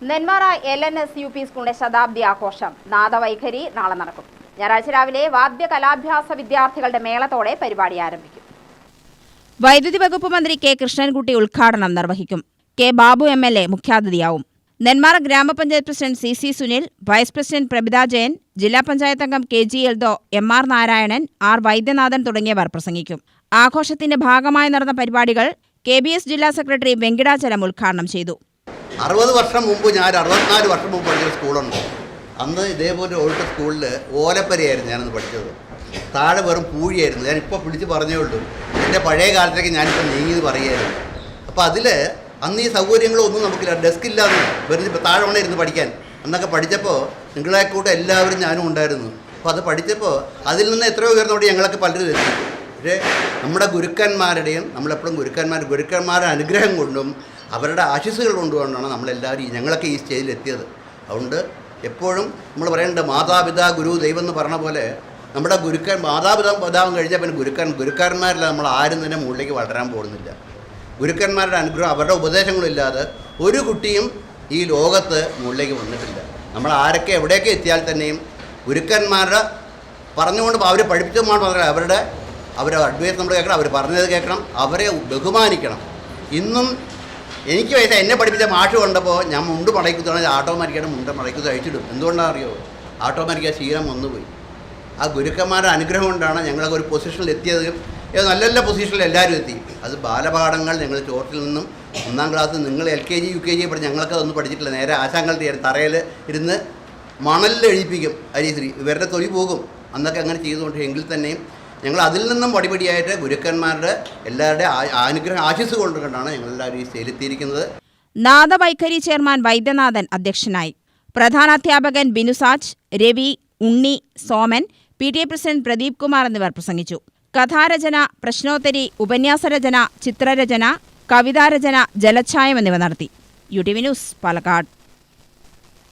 Nenmara LNS UP സ്കൂളിന്റെ ശതാബ്ദി ആഘോഷം നാദവൈഖരി നാളെ നടക്കും. ഞായറാഴ്ച രാവിലെ വാദ്യ കലാഭ്യാസ വിദ്യാർത്ഥികളുടെ മേളത്തോടെ പരിപാടി ആരംഭിക്കും. വൈദ്യുതി വകുപ്പ് മന്ത്രി കെ കൃഷ്ണൻകുട്ടി ഉദ്ഘാടനം നിർവഹിക്കും. കെ ബാബു MLA മുഖ്യാതിഥിയാവും. നെന്മാറ ഗ്രാമപഞ്ചായത്ത് president CC Sunil, vice president Prabhitha Jayan, ജില്ലാ പഞ്ചായത്ത് അംഗം KG Eldho, MR Narayanan, R Vaidyanathan തുടങ്ങിയവർ പ്രസംഗിക്കും. ആഘോഷത്തിന്റെ ഭാഗമായി നടന്ന പരിപാടികൾ KBS ജില്ലാ സെക്രട്ടറി വെങ്കിടാചലം ഉദ്ഘാടനം ചെയ്തു. 60 വർഷം മുമ്പ് ഞാൻ 64 വർഷം മുമ്പ് പഠിച്ച സ്കൂളുണ്ട്. അന്ന് ഇതേപോലെ ഓൾഡ് സ്കൂളിൽ ഓലപ്പരയായിരുന്നു ഞാനന്ന് പഠിച്ചത്. താഴെ വെറും പൂഴിയായിരുന്നു. ഞാനിപ്പോൾ പിടിച്ച് പറഞ്ഞേ ഉള്ളൂ. എൻ്റെ പഴയ കാലത്തേക്ക് ഞാനിപ്പോൾ നീങ്ങിയത് പറയുകയായിരുന്നു. അപ്പോൾ അതിൽ അന്ന് ഈ സൗകര്യങ്ങളൊന്നും നമുക്കില്ല. ഡെസ്ക് ഇല്ലാന്ന് വെറുതെ താഴെ വേണം ഇരുന്ന് പഠിക്കാൻ. അന്നൊക്കെ പഠിച്ചപ്പോൾ നിങ്ങളെ കൂടെ എല്ലാവരും ഞാനും ഉണ്ടായിരുന്നു. അപ്പോൾ അത് പഠിച്ചപ്പോൾ അതിൽ നിന്ന് എത്രയോ ഉയർന്നോടെ ഞങ്ങളൊക്കെ പലരും എത്തി. പക്ഷേ നമ്മുടെ ഗുരുക്കന്മാരുടെയും നമ്മളെപ്പോഴും ഗുരുക്കന്മാരുടെ അനുഗ്രഹം കൊണ്ടും അവരുടെ ആശീസ്സുകൾ കൊണ്ടുകൊണ്ടാണ് നമ്മളെല്ലാവരും ഞങ്ങളൊക്കെ ഈ സ്റ്റേജിൽ എത്തിയത്. അതുകൊണ്ട് എപ്പോഴും നമ്മൾ പറയേണ്ടത് മാതാപിതാ ഗുരു ദൈവം എന്ന് പറഞ്ഞ പോലെ നമ്മുടെ മാതാപിതാവും കഴിഞ്ഞാൽ പിന്നെ ഗുരുക്കന്മാരിൽ നമ്മൾ ആരും തന്നെ മുകളിലേക്ക് വളരാൻ പോകുന്നില്ല. ഗുരുക്കന്മാരുടെ അനുഗ്രഹം അവരുടെ ഉപദേശങ്ങളില്ലാതെ ഒരു കുട്ടിയും ഈ ലോകത്ത് മുകളിലേക്ക് വന്നിട്ടില്ല. നമ്മൾ ആരൊക്കെ എവിടെയൊക്കെ എത്തിയാൽ തന്നെയും ഗുരുക്കന്മാരുടെ പറഞ്ഞുകൊണ്ട് അവർ പഠിപ്പിച്ചത് മാത്രമല്ല അവരുടെ അഡ്വൈസ് നമ്മൾ കേൾക്കണം, അവർ പറഞ്ഞത് കേൾക്കണം, അവരെ ബഹുമാനിക്കണം. ഇന്നും എനിക്ക് വയസ്സായി എന്നെ പഠിപ്പിച്ച മാഷ് കണ്ടപ്പോൾ ഞാൻ മുണ്ട് മടക്കുത്താണെങ്കിൽ ഓട്ടോമാറ്റിക്കായിട്ട് മുണ്ട് മടക്കുത്ത് അഴിച്ചിടും. എന്തുകൊണ്ടാണെന്ന് അറിയോ? ഓട്ടോമാറ്റിക്കാ ശീലം വന്നുപോയി. ആ ഗുരുക്കന്മാരുടെ അനുഗ്രഹം കൊണ്ടാണ് ഞങ്ങളൊക്കെ ഒരു പൊസിഷനിൽ എത്തിയത്. നല്ല നല്ല പൊസിഷനിൽ എല്ലാവരും എത്തി. അത് ബാലപാഠങ്ങൾ ഞങ്ങൾ ചോർത്തിൽ നിന്നും 1ാം ക്ലാസ് നിങ്ങൾ LKG UKG പഠിച്ച് ഞങ്ങളൊക്കെ അതൊന്നും പഠിച്ചിട്ടില്ല. നേരെ ആശാങ്കളുടെ തറയിൽ ഇരുന്ന് മണലിൽ എഴുതിപ്പിക്കും. അരീശ്രീ ഇവരുടെ തൊലി പോകും. അന്നൊക്കെ അങ്ങനെ ചെയ്തുകൊണ്ട് എങ്കിൽ തന്നെയും ഞങ്ങൾ അതിൽ നിന്നും പടിപടിയായിട്ട് ഗുരുക്കന്മാരുടെ എല്ലാവരുടെ അനുഗ്രഹം ആശിസ് കൊണ്ടുകൊണ്ടാണ് ഞങ്ങളെല്ലാവരും ഈ സ്റ്റേജിലെത്തിയിരിക്കുന്നത്. നാദവൈഖരി ചെയർമാൻ വൈദ്യനാഥൻ അധ്യക്ഷനായി. പ്രധാനാധ്യാപകൻ ബിനുസാജ്, രവി, ഉണ്ണി, സോമൻ, PTA പ്രസിഡന്റ് പ്രദീപ് കുമാർ എന്നിവർ പ്രസംഗിച്ചു. കഥാരചന, പ്രശ്നോത്തരി, ഉപന്യാസരചന, ചിത്രരചന, കവിതാരചന, ജലച്ഛായം എന്നിവ നടത്തി. UTV news, Palakkad.